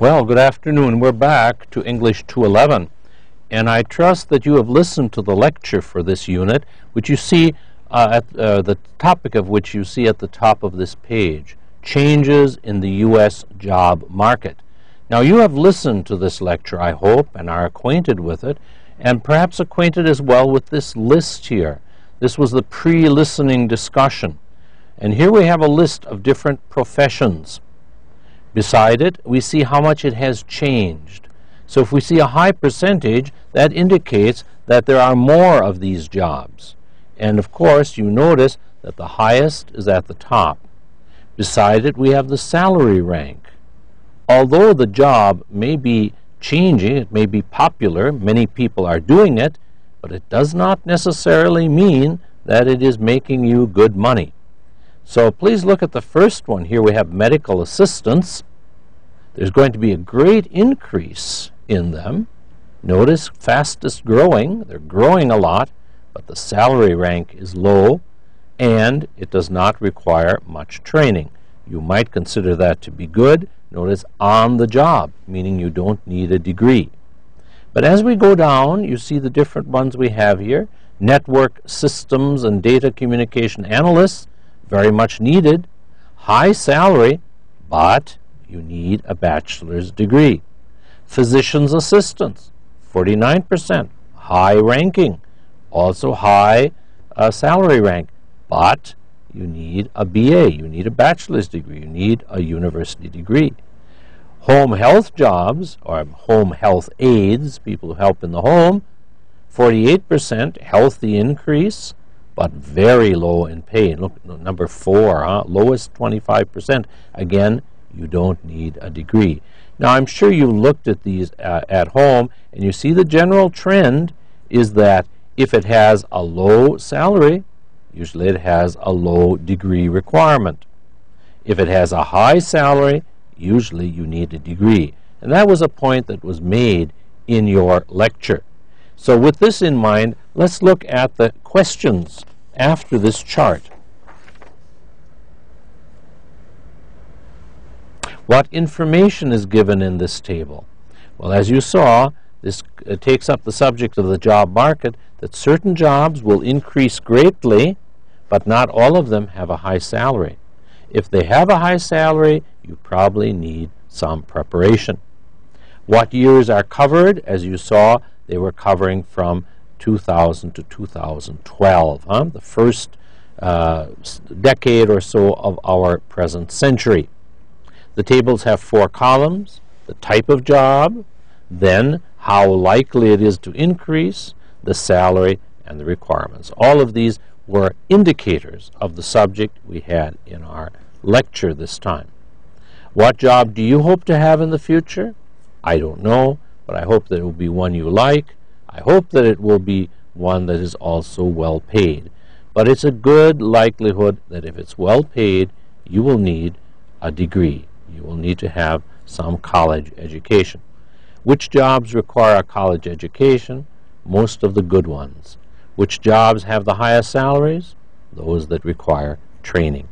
Well, good afternoon. We're back to English 211, and I trust that you have listened to the lecture for this unit, which you see the topic of which you see at the top of this page, Changes in the U.S. Job Market. Now, you have listened to this lecture, I hope, and are acquainted with it, and perhaps acquainted as well with this list here. This was the pre-listening discussion. And here we have a list of different professions. Beside it, we see how much it has changed. So if we see a high percentage, that indicates that there are more of these jobs. And of course, you notice that the highest is at the top. Beside it, we have the salary rank. Although the job may be changing, it may be popular, many people are doing it, but it does not necessarily mean that it is making you good money. So please look at the first one. Here we have medical assistants. There's going to be a great increase in them. Notice fastest growing. They're growing a lot, but the salary rank is low, and it does not require much training. You might consider that to be good. Notice on the job, meaning you don't need a degree. But as we go down, you see the different ones we have here. Network systems and data communication analysts, very much needed. High salary, but you need a bachelor's degree. Physician's assistants, 49%, high ranking, also high salary rank, but you need a BA, you need a bachelor's degree, you need a university degree. Home health jobs, or home health aides, people who help in the home, 48%, healthy increase, but very low in pay. Look, number 4, lowest 25%. Again, you don't need a degree. Now, I'm sure you looked at these at home, and you see the general trend is that if it has a low salary, usually it has a low degree requirement. If it has a high salary, usually you need a degree. And that was a point that was made in your lecture. So with this in mind, let's look at the questions after this chart. What information is given in this table? Well, as you saw, this takes up the subject of the job market, that certain jobs will increase greatly, but not all of them have a high salary. If they have a high salary, you probably need some preparation. What years are covered? As you saw, they were covering from 2000 to 2012, the first decade or so of our present century. The tables have 4 columns: the type of job, then how likely it is to increase, the salary, and the requirements. All of these were indicators of the subject we had in our lecture this time. What job do you hope to have in the future? I don't know, but I hope that it will be one you like. I hope that it will be one that is also well paid. But it's a good likelihood that if it's well paid, you will need a degree. You will need to have some college education. Which jobs require a college education? Most of the good ones. Which jobs have the highest salaries? Those that require training.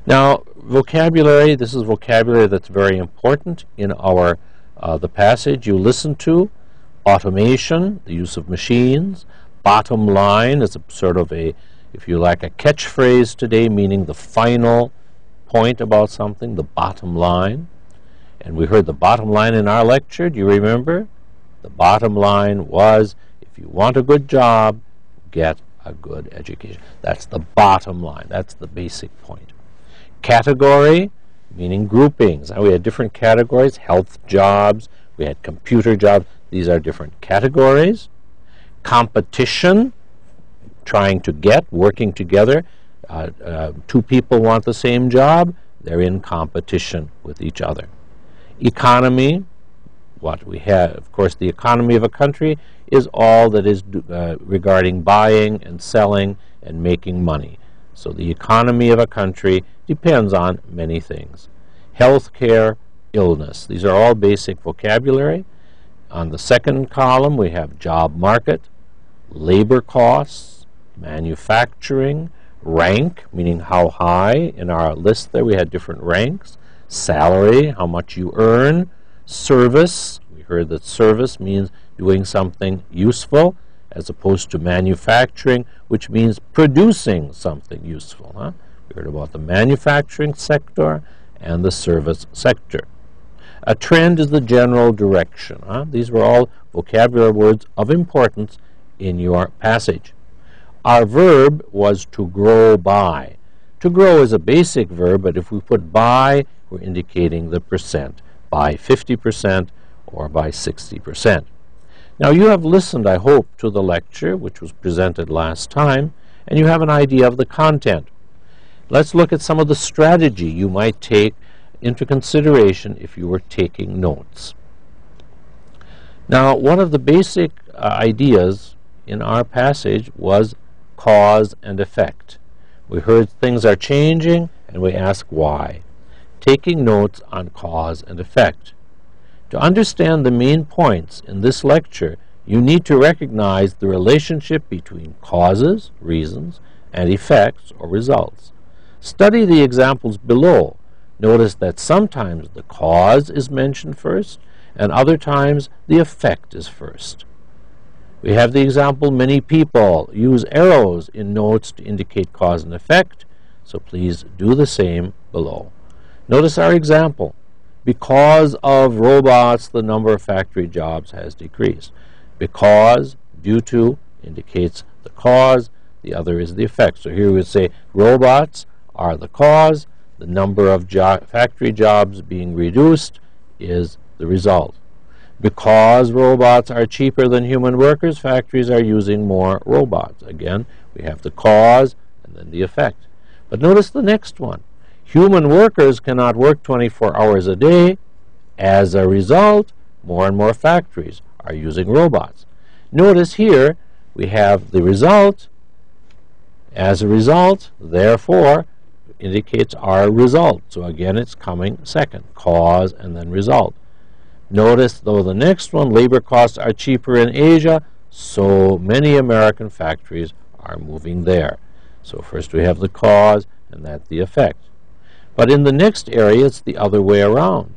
Now, vocabulary, this is vocabulary that's very important in our the passage you listened to. Automation, the use of machines. Bottom line is a sort of a, if you like, a catchphrase today, meaning the final point about something, the bottom line. And we heard the bottom line in our lecture. Do you remember? The bottom line was, if you want a good job, get a good education. That's the bottom line. That's the basic point. Category, meaning groupings. Now we had different categories: health jobs, we had computer jobs. These are different categories. Competition, trying to get, working together. 2 people want the same job, they're in competition with each other. Economy, what we have, of course, the economy of a country is all that is regarding buying and selling and making money. So the economy of a country depends on many things. Healthcare, illness. These are all basic vocabulary. On the second column, we have job market, labor costs, manufacturing, rank, meaning how high. In our list there we had different ranks. Salary, how much you earn. service. We heard that service means doing something useful as opposed to manufacturing, which means producing something useful. We heard about the manufacturing sector and the service sector. A trend is the general direction. These were all vocabulary words of importance in your passage. Our verb was to grow by. To grow is a basic verb, but if we put by, we're indicating the percent, by 50% or by 60%. Now you have listened, I hope, to the lecture, which was presented last time, and you have an idea of the content. Let's look at some of the strategy you might take into consideration if you were taking notes. Now, one of the basic ideas in our passage was cause and effect. We heard things are changing, and we ask why. Taking notes on cause and effect. To understand the main points in this lecture, you need to recognize the relationship between causes, reasons, and effects, or results. Study the examples below. Notice that sometimes the cause is mentioned first, and other times the effect is first. We have the example, many people use arrows in notes to indicate cause and effect, so please do the same below. Notice our example. Because of robots, the number of factory jobs has decreased. Because, due to, indicates the cause, the other is the effect. So here we would say robots are the cause, the number of factory jobs being reduced is the result. Because robots are cheaper than human workers, factories are using more robots. Again, we have the cause and then the effect. But notice the next one. Human workers cannot work 24 hours a day. As a result, more and more factories are using robots. Notice here we have the result. As a result, therefore, indicates our result. So again, it's coming second. Cause and then result. Notice, though, the next one, labor costs are cheaper in Asia, so many American factories are moving there. So first we have the cause and that's the effect. But in the next area, it's the other way around.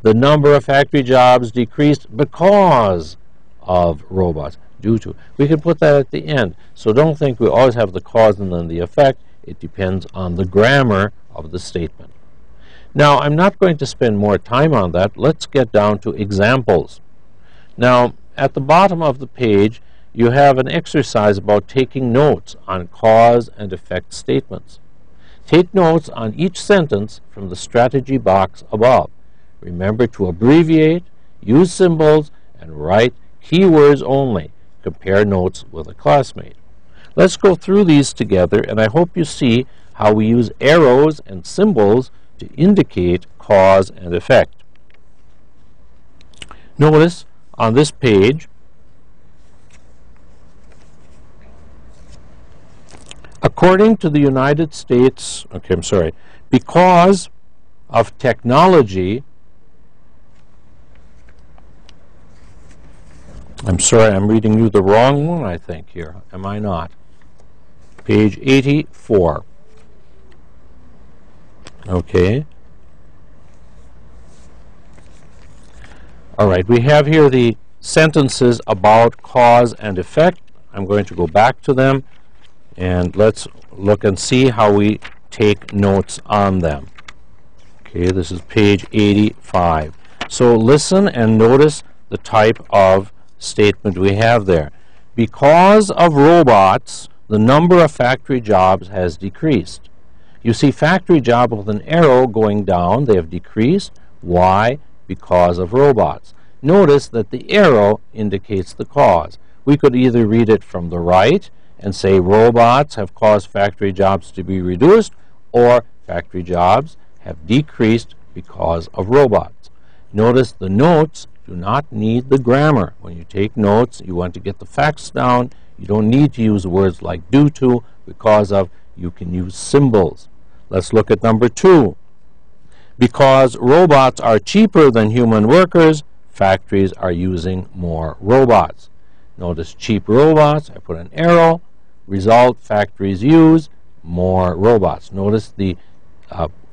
The number of factory jobs decreased because of robots, due to. We can put that at the end. So don't think we always have the cause and then the effect. It depends on the grammar of the statement. Now, I'm not going to spend more time on that. Let's get down to examples. Now, at the bottom of the page, you have an exercise about taking notes on cause and effect statements. Take notes on each sentence from the strategy box above. Remember to abbreviate, use symbols, and write keywords only. Compare notes with a classmate. Let's go through these together, and I hope you see how we use arrows and symbols to indicate cause and effect. Notice on this page, according to the United States, because of technology, I'm sorry, I'm reading you the wrong one, I think, here. Am I not? Page 84. Okay. All right, we have here the sentences about cause and effect. I'm going to go back to them, and let's look and see how we take notes on them. Okay, this is page 85. So listen and notice the type of statement we have there. Because of robots, the number of factory jobs has decreased. You see factory job with an arrow going down. They have decreased. Why? Because of robots. Notice that the arrow indicates the cause. We could either read it from the right and say robots have caused factory jobs to be reduced, or factory jobs have decreased because of robots. Notice the notes do not need the grammar. When you take notes, you want to get the facts down. You don't need to use words like due to, because of. You can use symbols. Let's look at number 2. Because robots are cheaper than human workers, factories are using more robots. Notice cheap robots, I put an arrow. Result, factories use more robots. Notice the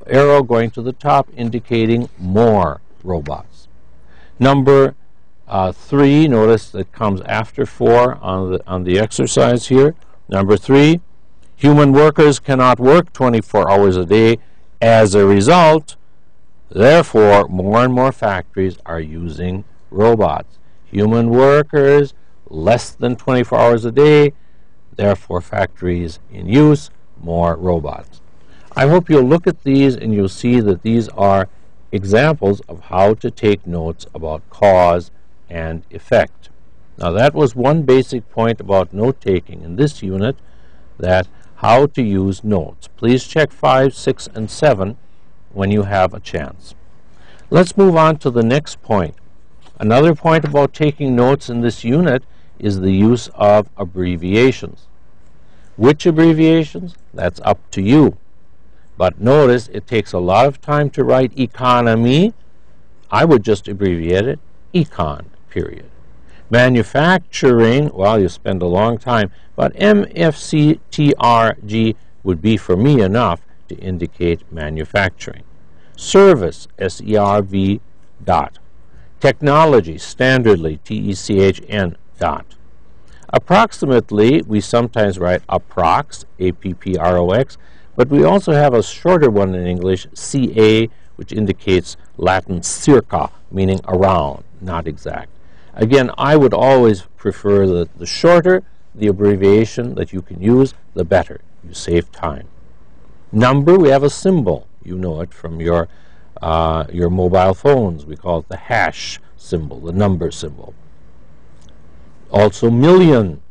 arrow going to the top indicating more robots. Number 3, notice it comes after 4 on the exercise here. Number 3, human workers cannot work 24 hours a day. As a result, therefore, more and more factories are using robots. Human workers, less than 24 hours a day, therefore factories in use, more robots. I hope you'll look at these and you'll see that these are examples of how to take notes about cause and effect. Now that was one basic point about note-taking in this unit, that how to use notes. Please check 5, 6, and 7 when you have a chance. Let's move on to the next point. Another point about taking notes in this unit is the use of abbreviations. Which abbreviations? That's up to you. But notice it takes a lot of time to write economy. I would just abbreviate it econ, period. Manufacturing, well, you spend a long time, but MFCTRG would be for me enough to indicate manufacturing. Service, SERV dot. Technology, standardly, TECHN dot. Approximately, we sometimes write approx, APPROX, but we also have a shorter one in English, CA, which indicates Latin circa, meaning around, not exact. Again, I would always prefer the shorter the abbreviation that you can use, the better. You save time. Number, we have a symbol. You know it from your mobile phones. We call it the hash symbol, the number symbol. Also million.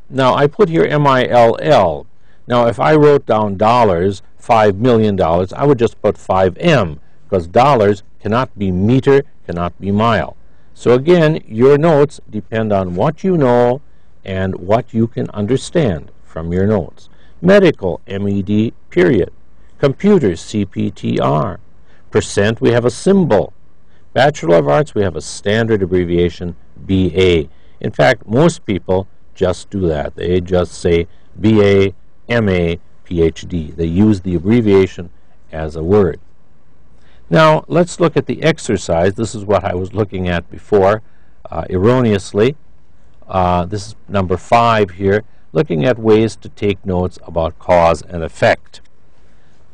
Now, I put here MILL. Now, if I wrote down dollars, $5 million, I would just put 5M, because dollars cannot be meter, cannot be mile. So again, your notes depend on what you know and what you can understand from your notes. Medical, MED, period. Computers, CPTR. Percent, we have a symbol. Bachelor of Arts, we have a standard abbreviation, BA. In fact, most people just do that. They just say BA, MA, PhD. They use the abbreviation as a word. Now, let's look at the exercise. This is what I was looking at before, erroneously. This is number 5 here, looking at ways to take notes about cause and effect.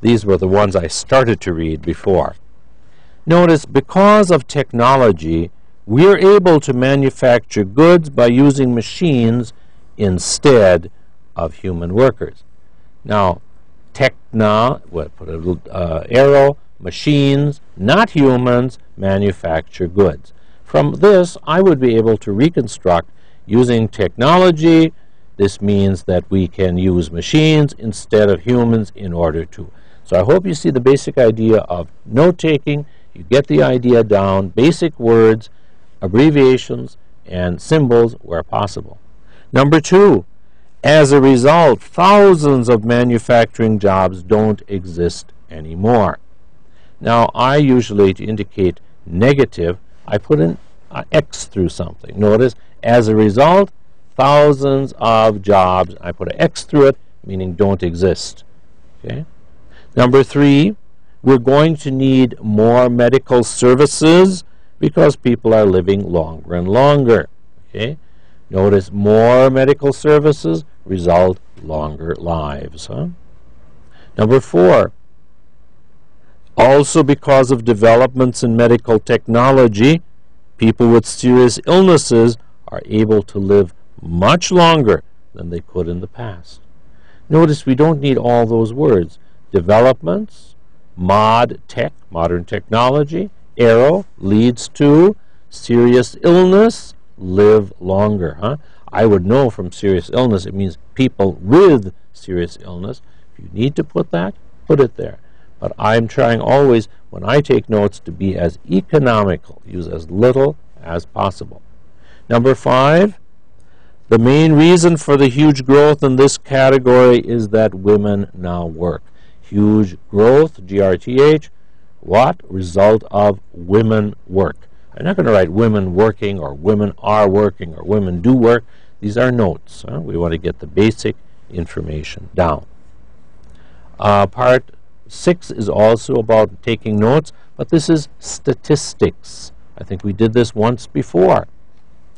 These were the ones I started to read before. Notice, because of technology, we're able to manufacture goods by using machines instead of human workers. Now, techna, put a little arrow, machines, not humans, manufacture goods. From this, I would be able to reconstruct using technology. This means that we can use machines instead of humans in order to. So I hope you see the basic idea of note-taking. You get the idea down, basic words, abbreviations, and symbols where possible. Number 2, as a result, thousands of manufacturing jobs don't exist anymore. Now, I usually, to indicate negative, I put an X through something. Notice, as a result, thousands of jobs, I put an X through it, meaning don't exist. Okay? Number 3, we're going to need more medical services because people are living longer and longer. Okay? Notice, more medical services result longer lives. Number 4, also because of developments in medical technology, people with serious illnesses are able to live much longer than they could in the past. Notice we don't need all those words. Developments, mod tech, modern technology, arrow leads to serious illness, live longer. I would know from serious illness it means people with serious illness. If you need to put that, put it there. But I'm trying always, when I take notes, to be as economical, use as little as possible. Number 5, the main reason for the huge growth in this category is that women now work. Huge growth, GRTH, what? Result of women work. I'm not going to write women working or women are working or women do work. These are notes. We want to get the basic information down. Part 6 is also about taking notes, but this is statistics. I think we did this once before.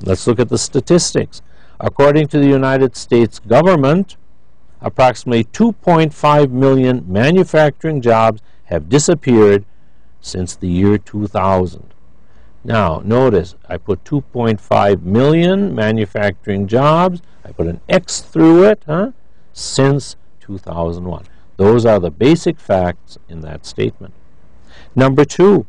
Let's look at the statistics. According to the United States government, approximately 2.5 million manufacturing jobs have disappeared since the year 2000. Now, notice, I put 2.5 million manufacturing jobs. I put an X through it, since 2001. Those are the basic facts in that statement. Number two,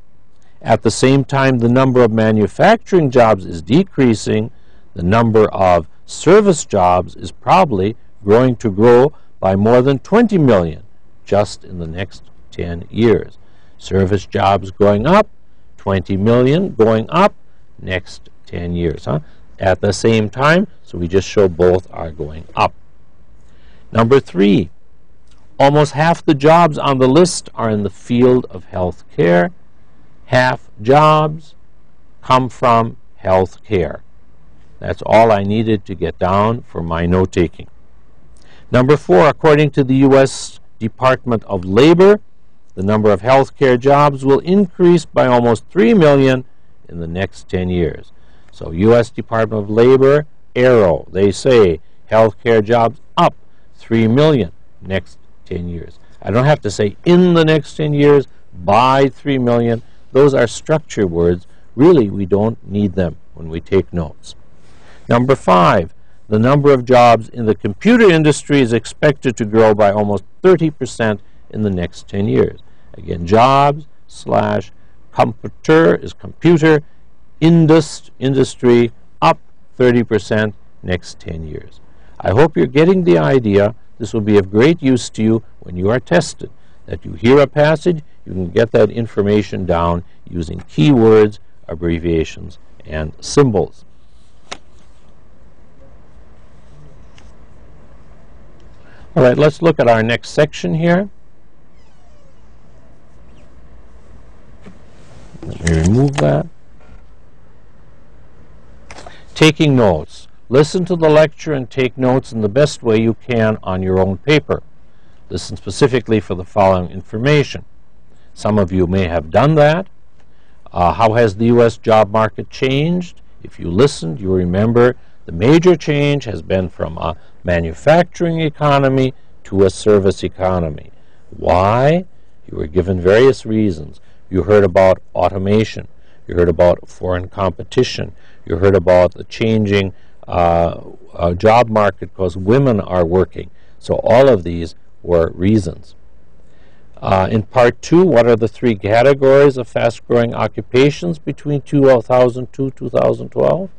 at the same time the number of manufacturing jobs is decreasing, the number of service jobs is probably going to grow by more than 20 million just in the next 10 years. Service jobs going up, 20 million going up next 10 years. At the same time, so we just show both are going up. Number three, almost half the jobs on the list are in the field of health care. Half jobs come from health care. That's all I needed to get down for my note-taking. Number four, according to the U.S. Department of Labor, the number of health care jobs will increase by almost 3 million in the next 10 years. So U.S. Department of Labor, arrow, they say health care jobs up 3 million next 10 years. I don't have to say in the next 10 years, by 3 million. Those are structure words. Really, we don't need them when we take notes. Number five, the number of jobs in the computer industry is expected to grow by almost 30% in the next 10 years. Again, jobs slash computer is computer, industry up 30% next 10 years. I hope you're getting the idea. This will be of great use to you when you are tested. That you hear a passage, you can get that information down using keywords, abbreviations, and symbols. All right, let's look at our next section here. Let me remove that. Taking notes. Listen to the lecture and take notes in the best way you can on your own paper. Listen specifically for the following information. Some of you may have done that. How has the U.S. job market changed? If you listened, you remember the major change has been from a manufacturing economy to a service economy. Why? You were given various reasons. You heard about automation. You heard about foreign competition. You heard about the changing job market because women are working. So all of these were reasons. In part two, what are the three categories of fast-growing occupations between 2002 2012?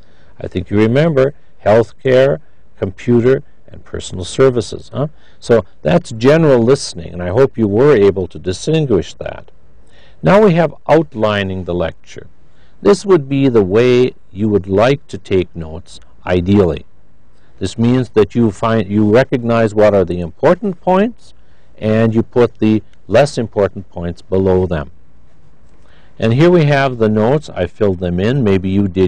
I think you remember healthcare, computer, and personal services. So that's general listening, and I hope you were able to distinguish that. Now we have outlining the lecture. This would be the way you would like to take notes, ideally. This means that you recognize what are the important points, and you put the less important points below them. And here we have the notes. I filled them in. Maybe you did